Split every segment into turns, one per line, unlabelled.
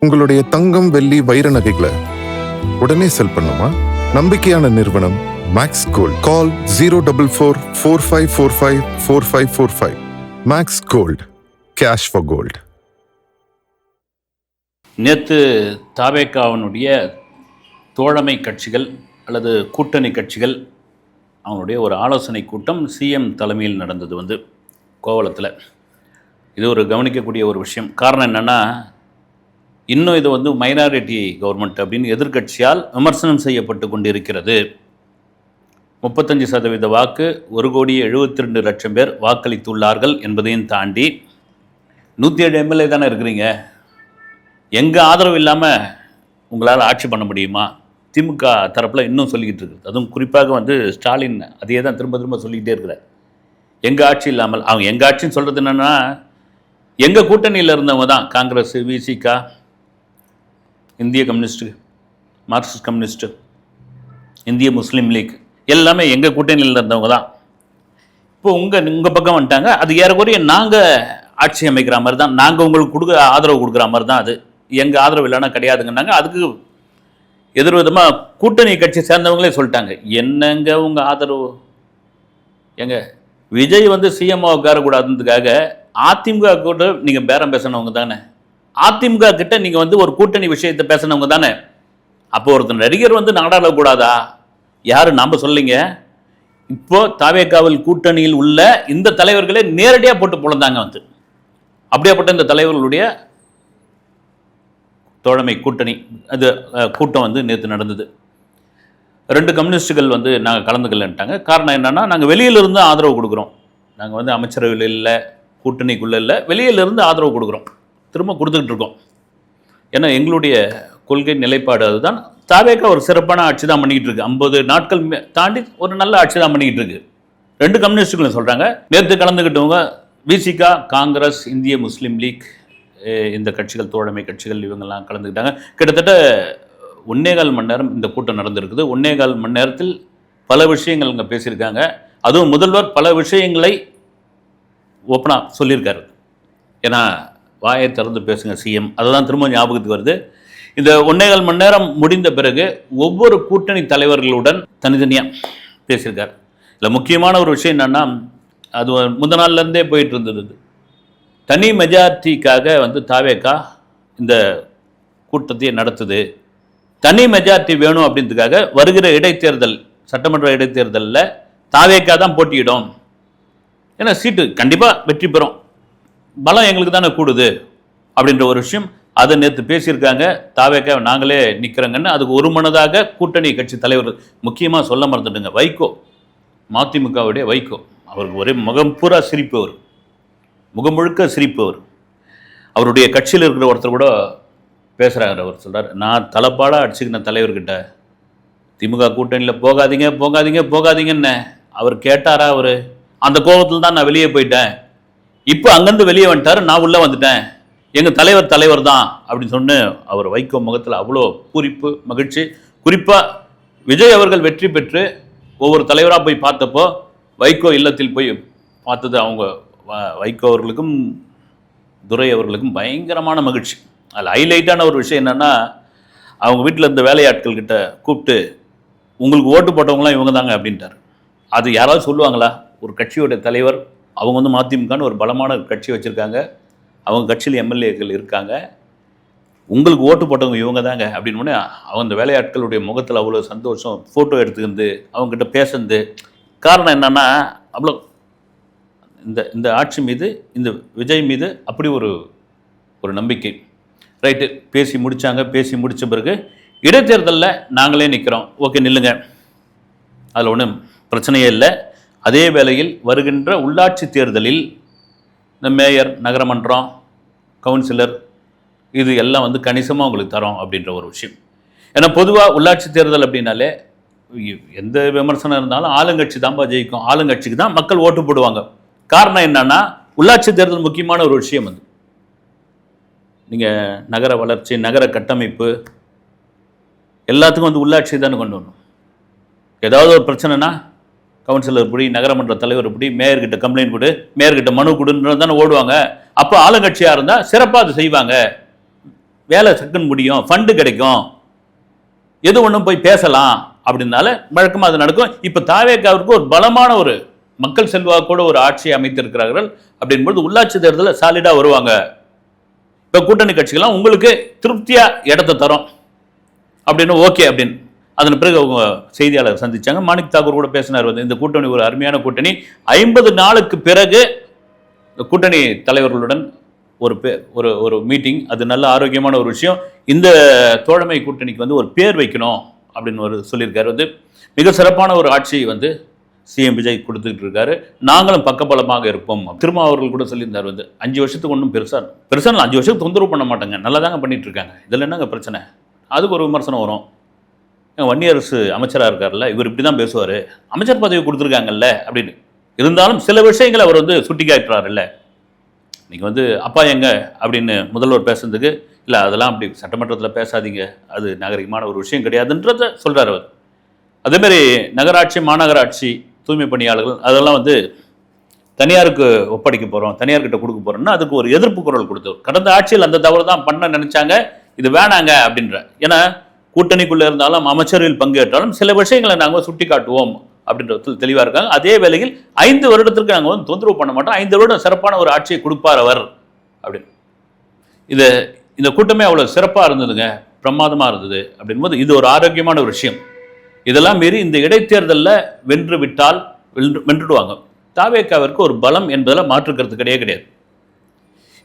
உங்களுடைய தங்கம், வெள்ளி, வைர நகைகளை உடனே செல் பண்ணுமா? நம்பிக்கையான நிறுவனம் Max Gold. Call 04445454545. Max Gold, cash for gold.
நேற்று தாவேகாவினுடைய தோழமை கட்சிகள் அல்லது கூட்டணி கட்சிகள் அவங்களுடைய ஒரு ஆலோசனை கூட்டம் சிஎம் தலைமையில் நடந்தது கோவளத்தில். இது ஒரு கவனிக்கக்கூடிய ஒரு விஷயம். காரணம் என்னென்னா, இன்னும் இது மைனாரிட்டி கவர்மெண்ட் அப்படின்னு எதிர்க்கட்சியால் விமர்சனம் செய்யப்பட்டு கொண்டிருக்கிறது. 35% வாக்கு, 1,72,00,000 பேர் வாக்களித்துள்ளார்கள் என்பதையும் தாண்டி 107 எம்எல்ஏ தானே இருக்கிறீங்க, எங்கள் ஆதரவு இல்லாமல் உங்களால் ஆட்சி பண்ண முடியுமா? திமுக தரப்பில் இன்னும் சொல்லிக்கிட்டு இருக்குது. அதுவும் குறிப்பாக ஸ்டாலின் அதையே தான் திரும்ப திரும்ப சொல்லிக்கிட்டே இருக்கிறார். எங்கள் ஆட்சி இல்லாமல், அவங்க எங்கள் ஆட்சின்னு சொல்கிறது என்னென்னா, எங்கள் கூட்டணியில் இருந்தவங்க தான் காங்கிரஸ், விசிகா, இந்திய கம்யூனிஸ்ட்டு, மார்க்சிஸ்ட் கம்யூனிஸ்ட்டு, இந்திய முஸ்லீம் லீக் எல்லாமே எங்கள் கூட்டணியில் இருந்தவங்க தான். இப்போ உங்கள் பக்கம் வந்துட்டாங்க. அது ஏறக்குறைய நாங்கள் ஆட்சி அமைக்கிற மாதிரி தான், நாங்கள் உங்களுக்கு ஆதரவு கொடுக்குற மாதிரி தான். அது எங்கள் ஆதரவு இல்லைன்னா கிடையாதுங்கன்னாங்க. அதுக்கு எதிர்விதமாக கூட்டணி கட்சி சேர்ந்தவங்களே சொல்லிட்டாங்க, என்னங்க உங்கள் ஆதரவு? எங்க விஜய் சிஎம்ஓ உட்காரக்கூடாதுன்றதுக்காக அதிமுக கூட நீங்கள் பேரம் பேசினவங்க தானே, அதிமுக கிட்ட நீங்கள் ஒரு கூட்டணி விஷயத்தை பேசினவங்க தானே. அப்போ ஒருத்தர் நடிகர் நாடாளக்கூடாதா? யாரு நாம் சொல்லிங்க. இப்போ தாவேகாவில் கூட்டணியில் உள்ள இந்த தலைவர்களே நேரடியாக போட்டு பொழந்தாங்க. அப்படியேப்பட்ட இந்த தலைவர்களுடைய தோழமை கூட்டணி அது கூட்டம் நேற்று நடந்தது. 2 கம்யூனிஸ்டுகள் நாங்கள் கலந்துக்கலன்ட்டாங்க. காரணம் என்னென்னா, நாங்கள் வெளியிலிருந்து ஆதரவு கொடுக்குறோம். நாங்கள் அமைச்சரவையில் இல்லை, கூட்டணிக்குள்ளே இல்லை, வெளியிலிருந்து ஆதரவு கொடுக்குறோம், திரும்ப கொடுத்துக்கிட்டு இருக்கோம். ஏன்னா எங்களுடைய கொள்கை நிலைப்பாடு அதுதான். தாவேகா ஒரு சிறப்பான ஆட்சி தான் பண்ணிக்கிட்டு இருக்கு. 50 நாட்கள் தாண்டி ஒரு நல்ல ஆட்சி தான் பண்ணிக்கிட்டு இருக்கு. 2 கம்யூனிஸ்டுகளும் சொல்கிறாங்க. நேற்று கலந்துக்கிட்டவங்க விசிகா, காங்கிரஸ், இந்திய முஸ்லீம் லீக், இந்த கட்சிகள், தோழமை கட்சிகள், இவங்கெல்லாம் கலந்துக்கிட்டாங்க. கிட்டத்தட்ட 1.25 மணி நேரம் இந்த கூட்டம் நடந்திருக்குது. 1.25 மணி நேரத்தில் பல விஷயங்கள் இங்கே பேசியிருக்காங்க. அதுவும் முதல்வர் பல விஷயங்களை ஓப்பனாக சொல்லியிருக்காரு. ஏன்னா வாயை திறந்து பேசுங்க சிஎம், அதுதான் திரும்ப ஞாபகத்துக்கு வருது. இந்த 1.25 மணி நேரம் முடிந்த பிறகு ஒவ்வொரு கூட்டணி தலைவர்களுடன் தனித்தனியாக பேசியிருக்கார். இதில் முக்கியமான ஒரு விஷயம் என்னென்னா, அது முந்த நாள்லேருந்தே போயிட்டு இருந்தது. தனி மெஜாரிட்டிக்காக தாவேகா இந்த கூட்டத்தையே நடத்துது. தனி மெஜாரிட்டி வேணும் அப்படின்றதுக்காக வருகிற இடைத்தேர்தல், சட்டமன்ற இடைத்தேர்தலில் தாவேகா தான் போட்டியிடும். ஏன்னா சீட்டு கண்டிப்பாக வெற்றி பெறும், பலம் எங்களுக்கு தானே கூடுது அப்படின்ற ஒரு விஷயம் அதை நேற்று பேசியிருக்காங்க. தாவேகா நாங்களே நிற்கிறோங்கன்னு அதுக்கு ஒரு மனதாக கூட்டணி கட்சி தலைவர்கள், முக்கியமாக சொல்ல மறந்துட்டுங்க, வைகோ, மதிமுகவுடைய வைகோ, அவருக்கு ஒரே முகம் பூரா சிரிப்பு, அவர் முகம் முழுக்க சிரிப்பு. அவருடைய கட்சியில் இருக்கிற ஒருத்தர் கூட பேசுகிறாரு. அவர் சொல்கிறார், நான் தலைப்பாடாக அடிச்சுக்கின தலைவர்கிட்ட திமுக கூட்டணியில் போகாதீங்க போகாதீங்க போகாதீங்கன்னு அவர் கேட்டாரா? அவர் அந்த கோபத்தில் தான் நான் வெளியே போயிட்டேன், இப்போ அங்கேருந்து வெளியே வந்துட்டார், நான் உள்ளே வந்துட்டேன், எங்கள் தலைவர் தான் அப்படின்னு சொன்னு அவர் வைகோ முகத்தில் அவ்வளோ பூரிப்பு, மகிழ்ச்சி. குறிப்பாக விஜய் அவர்கள் வெற்றி பெற்று ஒவ்வொரு தலைவராக போய் பார்த்தப்போ வைகோ இல்லத்தில் போய் பார்த்தது அவங்க வைகோ அவர்களுக்கும் துரை அவர்களுக்கும் பயங்கரமான மகிழ்ச்சி. அதில் ஹைலைட்டான ஒரு விஷயம் என்னென்னா, அவங்க வீட்டில் இருந்த வேலையாட்கள்கிட்ட கூப்பிட்டு, உங்களுக்கு ஓட்டு போட்டவங்களாம் இவங்க தாங்க அப்படின்ட்டார். அது யாராவது சொல்லுவாங்களா? ஒரு கட்சியோடைய தலைவர், அவங்க மதிமுகன்னு ஒரு பலமான கட்சி வச்சுருக்காங்க, அவங்க கட்சியில் எம்எல்ஏக்கள் இருக்காங்க, உங்களுக்கு ஓட்டு போட்டவங்க இவங்க தாங்க அப்படின்னு அவங்க அந்த வேலையாட்களுடைய முகத்தில் அவ்வளோ சந்தோஷம், ஃபோட்டோ எடுத்துக்கிந்து அவங்ககிட்ட பேசுறது. காரணம் என்னென்னா, அவ்வளோ இந்த ஆட்சி மீது, இந்த விஜய் மீது அப்படி ஒரு நம்பிக்கை. ரைட்டு, பேசி முடித்தாங்க. பேசி முடித்த பிறகு இடைத்தேர்தலில் நாங்களே நிற்கிறோம், ஓகே நில்லுங்க, அதில் ஒன்றும் பிரச்சனையே இல்லை. அதே வேளையில் வருகின்ற உள்ளாட்சி தேர்தலில் இந்த மேயர், நகரமன்றம், கவுன்சிலர் இது எல்லாம் கணிசமாக உங்களுக்கு தரோம் அப்படின்ற ஒரு விஷயம். ஏன்னா பொதுவாக உள்ளாட்சி தேர்தல் அப்படின்னாலே எந்த விமர்சனம் இருந்தாலும் ஆளுங்கட்சி தான்ப்பா ஜெயிக்கும், ஆளுங்கட்சிக்கு தான் மக்கள் ஓட்டு போடுவாங்க. காரணம் என்னன்னா, உள்ளாட்சி தேர்தல் முக்கியமான ஒரு விஷயம். நீங்கள் நகர வளர்ச்சி, நகர கட்டமைப்பு எல்லாத்துக்கும் உள்ளாட்சி தானே கொண்டு வரணும். ஏதாவது ஒரு பிரச்சனைனா கவுன்சிலர் இப்படி, நகரமன்ற தலைவர் இப்படி, மேயர்கிட்ட கம்ப்ளைண்ட் கொடு, மேயர்கிட்ட மனு கொடுன்றது தானே ஓடுவாங்க. அப்போ ஆளுங்கட்சியாக இருந்தால் சிறப்பாக அது செய்வாங்க. வேலை சக்குன்னு முடியும், ஃபண்டு கிடைக்கும், எது ஒன்றும் போய் பேசலாம் அப்படின்னால வழக்கமாக அது நடக்கும். இப்போ தாவேக்காவிற்கு ஒரு பலமான ஒரு மக்கள் செல்வாக்கோட ஒரு ஆட்சியை அமைத்திருக்கிறார்கள். அப்படின்போது உள்ளாட்சி தேர்தலில் சாலிடாக வருவாங்க. இப்போ கூட்டணி கட்சிகள்லாம் உங்களுக்கு திருப்தியாக இடத்த தரோம் அப்படின்னு ஓகே அப்படின்னு. அதன் பிறகு அவங்க செய்தியாளர் சந்திச்சாங்க. மாணிக் தாக்கூர் கூட பேசினார். வந்து இந்த கூட்டணி ஒரு அருமையான கூட்டணி, 50 நாளுக்கு பிறகு கூட்டணி தலைவர்களுடன் ஒரு ஒரு மீட்டிங், அது நல்ல ஆரோக்கியமான ஒரு விஷயம். இந்த தோழமை கூட்டணிக்கு வந்து ஒரு பேர் வைக்கணும் அப்படின்னு ஒரு சொல்லியிருக்காரு. வந்து மிக சிறப்பான ஒரு ஆட்சி வந்து சிஎம் விஜய் கொடுத்துக்கிட்டு இருக்காரு. நாங்களும் பக்கபலமாக இருப்போம். திருமாவர்கள் கூட சொல்லியிருந்தார். வந்து 5 வருஷத்துக்கு ஒன்றும் பெருசா 5 வருஷத்துக்கு தொந்தரவு பண்ண மாட்டாங்க, நல்லா தாங்க பண்ணிட்டு இருக்காங்க, இதில் என்னங்க பிரச்சனை? அதுக்கு ஒரு விமர்சனம் வரும். வன்னியரசு அமைச்சராக இருக்கார்ல, இவர் இப்படி தான் பேசுவார், அமைச்சர் பதவி கொடுத்துருக்காங்கல்ல அப்படின்னு. இருந்தாலும் சில விஷயங்களை அவர் வந்து சுட்டி காட்டுறாருல்ல. நீங்கள் வந்து அப்பா எங்க அப்படின்னு முதல்வர் பேசுறதுக்கு, இல்லை அதெல்லாம் அப்படி சட்டமன்றத்தில் பேசாதீங்க, அது நாகரிகமான ஒரு விஷயம் கிடையாதுன்றத சொல்கிறார் அவர். அதேமாரி நகராட்சி, மாநகராட்சி, தூய்மை பணியாளர்கள் அதெல்லாம் வந்து தனியாருக்கு ஒப்படைக்க போகிறோம், தனியார்கிட்ட கொடுக்க போகிறோம்னா அதுக்கு ஒரு எதிர்ப்பு குரல் கொடுத்தவர். கடந்த ஆட்சியில் அந்த தவறு தான் பண்ண நினைச்சாங்க, இது வேணாங்க அப்படின்ற. ஏன்னா கூட்டணிக்குள்ளே இருந்தாலும் அமைச்சர்கள் பங்கேற்றாலும் சில விஷயங்களை நாங்கள் சுட்டி காட்டுவோம் அப்படின்றது தெளிவாக இருக்காங்க. அதே வேளையில் 5 வருடத்திற்கு நாங்கள் வந்து தொந்தரவு பண்ண மாட்டோம், 5 வருடம் சிறப்பான ஒரு ஆட்சியை கொடுப்பார் அவர் அப்படின்னு. இந்த கூட்டமே அவ்வளோ சிறப்பாக இருந்ததுங்க, பிரமாதமாக இருந்தது அப்படின்போது இது ஒரு ஆரோக்கியமான ஒரு விஷயம். இதெல்லாம் மீறி இந்த இடைத்தேர்தலில் வென்று விட்டால் வென்றுடுவாங்க. தாவேக்காவிற்கு ஒரு பலம் என்பதில் மாற்றுக்கிறது கிடையாது.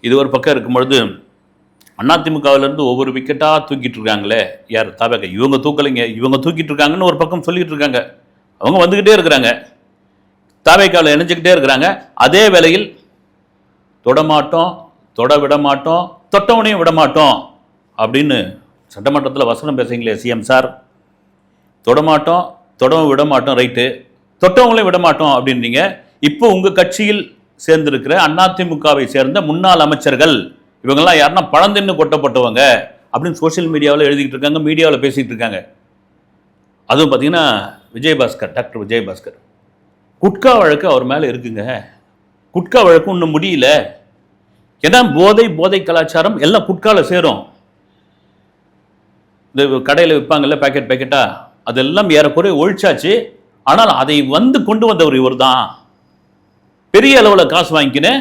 இது ஒரு பக்கம் இருக்கும் பொழுது அதிமுகவிலிருந்து ஒவ்வொரு விக்கெட்டாக தூக்கிட்டு இருக்காங்களே, யார்? தாவேக்கா. இவங்க தூக்கலைங்க, இவங்க தூக்கிட்டு இருக்காங்கன்னு ஒரு பக்கம் சொல்லிட்டு இருக்காங்க. அவங்க வந்துக்கிட்டே இருக்கிறாங்க, தாவேக்காவில் இணைஞ்சிக்கிட்டே இருக்கிறாங்க. அதே வேளையில் தொடமாட்டோம், தொட விட மாட்டோம், தொட்டவனையும் விட மாட்டோம் அப்படின்னு சட்டமன்றத்தில் வசனம் பேசுறீங்களே சிஎம் சார். தொடமாட்டோம், தொடவும் விட மாட்டோம், ரைட்டு, தொட்டவங்களையும் விட மாட்டோம் அப்படின்றீங்க. இப்போ உங்கள் கட்சியில் சேர்ந்திருக்கிற அதிமுகவை சேர்ந்த முன்னாள் அமைச்சர்கள் இவங்கெல்லாம் யாருன்னா பழந்தின்னு கொட்டப்பட்டவங்க அப்படின்னு சோஷியல் மீடியாவில் எழுதிக்கிட்டு இருக்காங்க, மீடியாவில் பேசிகிட்டு இருக்காங்க. அதுவும் பார்த்தீங்கன்னா விஜயபாஸ்கர், டாக்டர் விஜயபாஸ்கர், குட்கா வழக்கு அவர் மேலே இருக்குங்க. குட்கா வழக்கு இன்னும் முடியல. ஏன்னா போதை கலாச்சாரம் எல்லாம் குட்காவில் சேரும். இந்த கடையில் விற்பாங்கல்ல பேக்கெட்டா, அதெல்லாம் ஏறக்குறைய ஒழிச்சாச்சு. ஆனால் அதை வந்து கொண்டு வந்தவர் இவர் தான். பெரிய அளவில் காசு வாங்கிக்கின்னு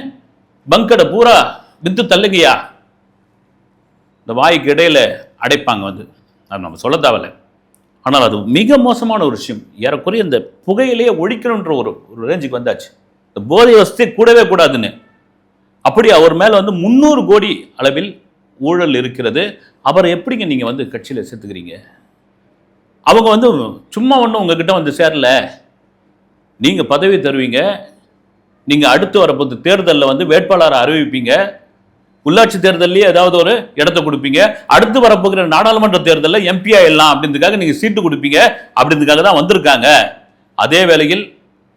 பங்கடை பூரா வித்து தள்ளுங்கய்யா, இந்த வாய்க்கு இடையில அடைப்பாங்க வந்து, அது நம்ம சொல்ல தேவையில்லை. ஆனால் அது மிக மோசமான ஒரு விஷயம். ஏறக்குறைய இந்த புகையிலேயே ஒழிக்கணுன்ற ஒரு ரேஞ்சுக்கு வந்தாச்சு. இந்த போதை வசதி கூடவே கூடாதுன்னு. அப்படி அவர் மேலே வந்து 300 கோடி அளவில் ஊழல் இருக்கிறது. அவரை எப்படிங்க நீங்கள் வந்து கட்சியில் சேர்த்துக்கிறீங்க? அவங்க வந்து சும்மா ஒன்றும் உங்ககிட்ட வந்து சேரல. நீங்கள் பதவி தருவீங்க, நீங்கள் அடுத்து வரப்போது தேர்தலில் வந்து வேட்பாளரை அறிவிப்பீங்க, உள்ளாட்சி தேர்தலையே ஏதாவது ஒரு இடத்த கொடுப்பீங்க, அடுத்து வரப்போகிற நாடாளுமன்ற தேர்தலில் எம்பி ஆயிடலாம் அப்படின்றதுக்காக நீங்கள் சீட்டு கொடுப்பீங்க, அப்படின்றதுக்காக தான் வந்திருக்காங்க. அதே வேளையில்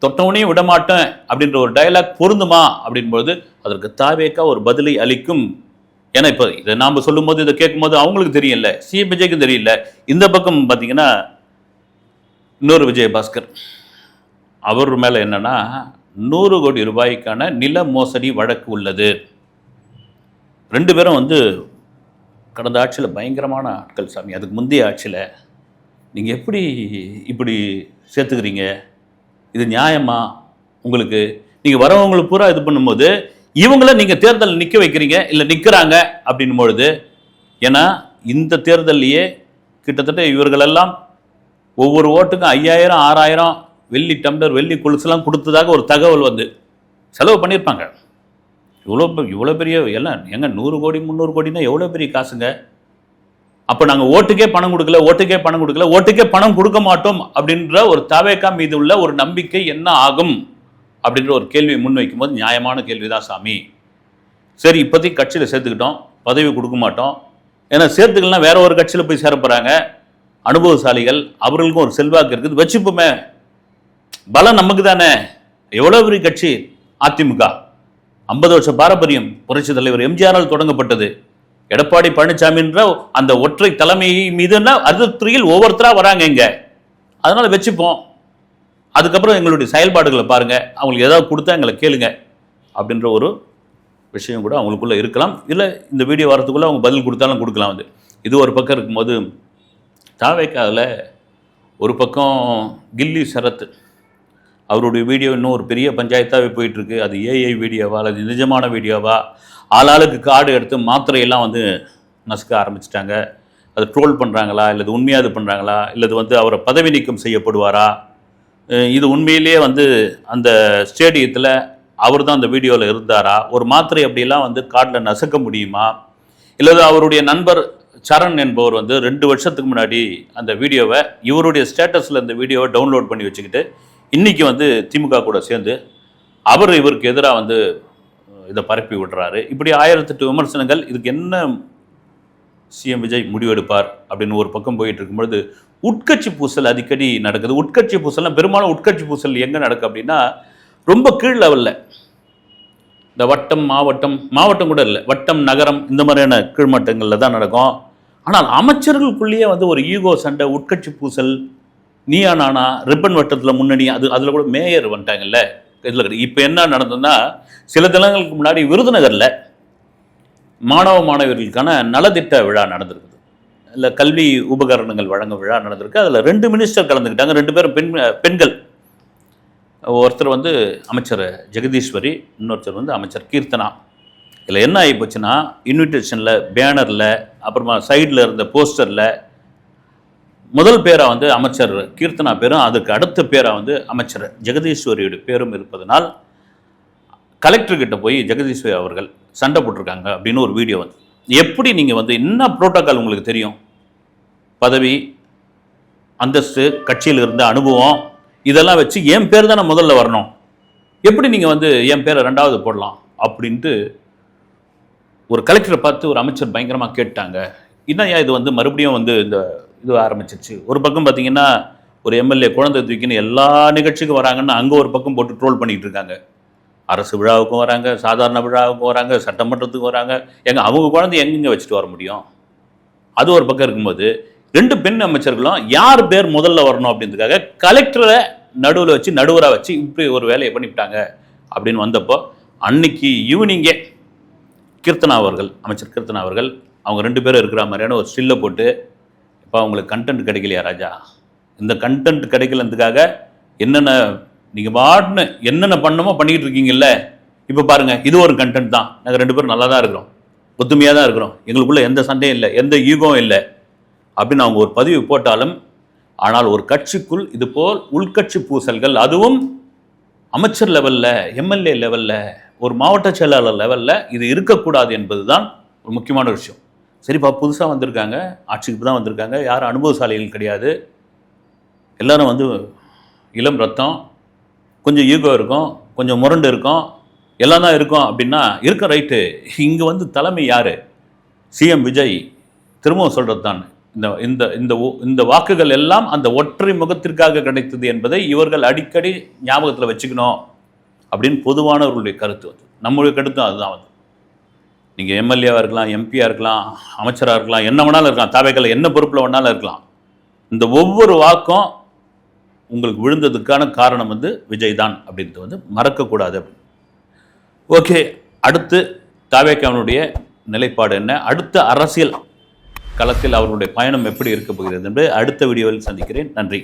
தொட்டவனையும் விடமாட்டேன் அப்படின்ற ஒரு டயலாக் பொருந்துமா அப்படின்போது அதற்கு தாவேக்கா ஒரு பதிலை அளிக்கும். ஏன்னா இப்போ இதை நாம் சொல்லும் போது, இதை கேட்கும்போது அவங்களுக்கு தெரியல, சிஎம் விஜய்க்கும் தெரியல. இந்த பக்கம் பார்த்தீங்கன்னா இன்னொரு விஜயபாஸ்கர், அவர் மேலே என்னன்னா 100 கோடி ரூபாய்க்கான நில மோசடி வழக்கு உள்ளது. 2 பேரும் வந்து கடந்த ஆட்சியில் பயங்கரமான ஆட்கள் சாமி. அதுக்கு முந்தைய ஆட்சியில் நீங்கள் எப்படி இப்படி சேர்த்துக்கிறீங்க? இது நியாயமா உங்களுக்கு? நீங்கள் வரவங்களுக்கு பூரா இது பண்ணும்போது இவங்கள நீங்கள் தேர்தல் நிற்க வைக்கிறீங்க, இல்லை நிற்கிறாங்க அப்படின்னும் பொழுது, ஏன்னா இந்த தேர்தல்லையே கிட்டத்தட்ட இவர்களெல்லாம் ஒவ்வொரு ஓட்டுக்கும் 5000 6000 வெள்ளி டம்ளர், வெள்ளி கொலுசுலாம் கொடுத்ததாக ஒரு தகவல் வந்து செலவு பண்ணியிருப்பாங்க. இவ்வளோ பெரிய எல்லாம் எங்க 100 கோடி 300 கோடினா எவ்வளோ பெரிய காசுங்க. அப்போ நாங்கள் ஓட்டுக்கே பணம் கொடுக்கல, ஓட்டுக்கே பணம் கொடுக்க மாட்டோம் அப்படின்ற ஒரு தாவேக்கா மீது உள்ள ஒரு நம்பிக்கை என்ன ஆகும் அப்படின்ற ஒரு கேள்வியை முன்வைக்கும் போது நியாயமான கேள்வி தான் சாமி. சரி, இப்போதைக்கு கட்சியில் சேர்த்துக்கிட்டோம், பதவி கொடுக்க மாட்டோம். ஏன்னா சேர்த்துக்கலாம் வேற ஒரு கட்சியில் போய் சேர போகிறாங்க, அனுபவசாலிகள், அவர்களுக்கும் ஒரு செல்வாக்கு இருக்குது, வச்சுப்போமே, பலம் நமக்கு தானே. எவ்வளோ பெரிய கட்சி அதிமுக, 50 வருஷ பாரம்பரியம், புரட்சி தலைவர் எம்ஜிஆரால் தொடங்கப்பட்டது. எடப்பாடி பழனிசாமின்ற அந்த ஒற்றை தலைமை மீதுன்னா அதிருப்தியில் ஒவ்வொருத்தராக வராங்க இங்க. அதனால வச்சுப்போம், அதுக்கப்புறம் எங்களுடைய செயல்பாடுகளை பாருங்க, அவங்களுக்கு ஏதாவது கொடுத்தா எங்களை கேளுங்க அப்படின்ற ஒரு விஷயம் கூட அவங்களுக்குள்ள இருக்கலாம். இல்லை இந்த வீடியோ வரத்துக்குள்ளே அவங்க பதில் கொடுத்தாலும் கொடுக்கலாம். வந்து இது ஒரு பக்கம் இருக்கும்போது தாவேக்காவில் ஒரு பக்கம் கில்லி சரத் அவருடைய வீடியோ இன்னும் ஒரு பெரிய பஞ்சாயத்தாகவே போயிட்டுருக்கு. அது ஏஐ வீடியோவா அல்லது நிஜமான வீடியோவா, ஆளாளுக்கு கார்டு எடுத்து மாத்திரையெல்லாம் வந்து நசுக்க ஆரம்பிச்சிட்டாங்க. அது ட்ரோல் பண்ணுறாங்களா, இல்லது உண்மையாக இது பண்ணுறாங்களா, இல்லது வந்து அவரை பதவி நீக்கம் செய்யப்படுவாரா, இது உண்மையிலேயே வந்து அந்த ஸ்டேடியத்தில் அவர் தான் அந்த வீடியோவில் இருந்தாரா, ஒரு மாத்திரை அப்படிலாம் வந்து கார்டில் நசுக்க முடியுமா, இல்லது அவருடைய நண்பர் சரண் என்பவர் வந்து 2 வருஷத்துக்கு முன்னாடி அந்த வீடியோவை இவருடைய ஸ்டேட்டஸில் இந்த வீடியோவை டவுன்லோட் பண்ணி வச்சுக்கிட்டு இன்றைக்கி வந்து திமுக கூட சேர்ந்து இவருக்கு எதிராக வந்து இதை பரப்பி விடுறாரு. இப்படி 1008 விமர்சனங்கள். இதுக்கு என்ன சிஎம் விஜய் முடிவெடுப்பார் அப்படின்னு ஒரு பக்கம் போயிட்டு இருக்கும்பொழுது உட்கட்சி பூசல் அடிக்கடி நடக்குது. உட்கட்சி பூசல்னால் பெரும்பாலும் உட்கட்சி பூசல் எங்கே நடக்கும் அப்படின்னா ரொம்ப கீழ் லெவலில், இந்த வட்டம் மாவட்டம் கூட இல்லை, வட்டம் நகரம் இந்த மாதிரியான கீழ்மட்டங்களில் தான் நடக்கும். ஆனால் அமைச்சர்களுக்குள்ளேயே வந்து ஒரு ஈகோ சண்டை, உட்கட்சி பூசல், நீயா நானா, ரிப்பன் வட்டத்தில் முன்னணி, அதில் கூட மேயர் வந்துட்டாங்கல்ல இதில். இப்போ என்ன நடந்ததுன்னா, சில தினங்களுக்கு முன்னாடி விருதுநகரில் மாணவர்களுக்கான நலத்திட்ட விழா நடந்திருக்குது. இல்லை கல்வி உபகரணங்கள் வழங்கும் விழா நடந்திருக்கு. அதில் 2 மினிஸ்டர் கலந்துக்கிட்டாங்க. 2 பேரும் பெண்கள். ஒருத்தர் வந்து அமைச்சர் ஜெகதீஸ்வரி, இன்னொருத்தர் வந்து அமைச்சர் கீர்த்தனா. இதில் என்ன ஆகி போச்சுன்னா, இன்விடேஷனில், பேனரில், அப்புறமா சைடில் இருந்த போஸ்டரில் முதல் பேராக வந்து அமைச்சர் கீர்த்தனா பேரும், அதுக்கு அடுத்த பேராக வந்து அமைச்சர் ஜெகதீஸ்வரியோட பேரும் இருப்பதனால் கலெக்டர்கிட்ட போய் ஜெகதீஸ்வரி அவர்கள் சண்டை போட்டிருக்காங்க அப்படின்னு ஒரு வீடியோ வந்து. எப்படி நீங்கள் வந்து என்ன புரோட்டோக்கால் உங்களுக்கு தெரியும், பதவி அந்தஸ்து, கட்சியில் இருந்த அனுபவம், இதெல்லாம் வச்சு என் பேர் தானே முதல்ல வரணும், எப்படி நீங்கள் வந்து என் பேரை 2வது போடலாம் அப்படின்ட்டு ஒரு கலெக்டரை பார்த்து ஒரு அமைச்சர் பயங்கரமாக கேட்டாங்க. என்னையா இது வந்து மறுபடியும் வந்து இந்த இது ஆரம்பிச்சிருச்சு. ஒரு பக்கம் பார்த்தீங்கன்னா ஒரு எம்எல்ஏ குழந்தை தூக்கின்னு எல்லா நிகழ்ச்சிக்கும் வராங்கன்னு அங்கே ஒரு பக்கம் போட்டு ட்ரோல் பண்ணிகிட்டு இருக்காங்க. அரசு விழாவுக்கும் வராங்க, சாதாரண விழாவுக்கும் வராங்க, சட்டமன்றத்துக்கும் வராங்க. அவங்க குழந்தை எங்கெங்கே வச்சுட்டு வர முடியும்? அது ஒரு பக்கம் இருக்கும்போது 2 பெண் அமைச்சர்களும் யார் பேர் முதல்ல வரணும் அப்படின்றதுக்காக கலெக்டரை நடுவில் வச்சு, நடுவராக வச்சு இப்படி ஒரு வேலையை பண்ணிவிட்டாங்க அப்படின்னு வந்தப்போ, அன்னைக்கு ஈவினிங்கே கீர்த்தனா அவர்கள், அமைச்சர் கீர்த்தனா அவர்கள், அவங்க 2 பேரும் இருக்கிற மாதிரியான ஒரு ஸ்டில்லை போட்டு, இப்போ அவங்களுக்கு கண்டென்ட் கிடைக்கலையா ராஜா, இந்த கண்டென்ட் கிடைக்கலன்றதுக்காக என்னென்ன நீங்கள் பாட்டுன்னு என்னென்ன பண்ணமோ பண்ணிக்கிட்டு இருக்கீங்கல்ல, இப்போ பாருங்கள் இது ஒரு கண்டென்ட் தான், நாங்கள் 2 பேரும் நல்லா தான் இருக்கிறோம், ஒத்துமையாக தான் இருக்கிறோம், எங்களுக்குள்ளே எந்த சண்டையும் இல்லை, எந்த ஈகோவும் இல்லை அப்படின்னு அவங்க ஒரு பதிவு போட்டாலும், ஆனால் ஒரு கட்சிக்குள் இதுபோல் உள்கட்சி பூசல்கள், அதுவும் அமைச்சர் லெவலில், எம்எல்ஏ லெவலில், ஒரு மாவட்ட செயலாளர் லெவலில் இது இருக்கக்கூடாது என்பது தான் ஒரு முக்கியமான விஷயம். சரிப்பா, புதுசாக வந்திருக்காங்க, ஆட்சிக்கு தான் வந்திருக்காங்க, யாரும் அனுபவசாலிகள் கிடையாது, எல்லோரும் வந்து இளம் ரத்தம், கொஞ்சம் ஈகோ இருக்கும், கொஞ்சம் முரண்டு இருக்கும், எல்லாம் தான் இருக்கும் அப்படின்னா இருக்க ரைட்டு. இங்கே வந்து தலைமை யார்? சிஎம் விஜய். திரும்பவும் சொல்கிறது தான், இந்த இந்த இந்த வாக்குகள் எல்லாம் அந்த ஒற்றை முகத்திற்காக கிடைத்தது என்பதை இவர்கள் அடிக்கடி ஞாபகத்தில் வச்சுக்கணும் அப்படின்னு பொதுவானவர்களுடைய கருத்து வந்து. நம்முடைய கருத்தும் அதுதான் வந்து. நீங்கள் எம்எல்ஏவாக இருக்கலாம், எம்பியாக இருக்கலாம், அமைச்சராக இருக்கலாம், என்ன வேணாலும் இருக்கலாம், தாவேக்கால என்ன பொறுப்பில் வேணாலும் இருக்கலாம். இந்த ஒவ்வொரு வாக்கும் உங்களுக்கு விழுந்ததுக்கான காரணம் வந்து விஜய் தான் அப்படின்றது வந்து மறக்கக்கூடாது. ஓகே, அடுத்து தாவேக்காவினுடைய நிலைப்பாடு என்ன, அடுத்த அரசியல் களத்தில் அவர்களுடைய பயணம் எப்படி இருக்க போகிறது என்று அடுத்த வீடியோவில் சந்திக்கிறேன். நன்றி.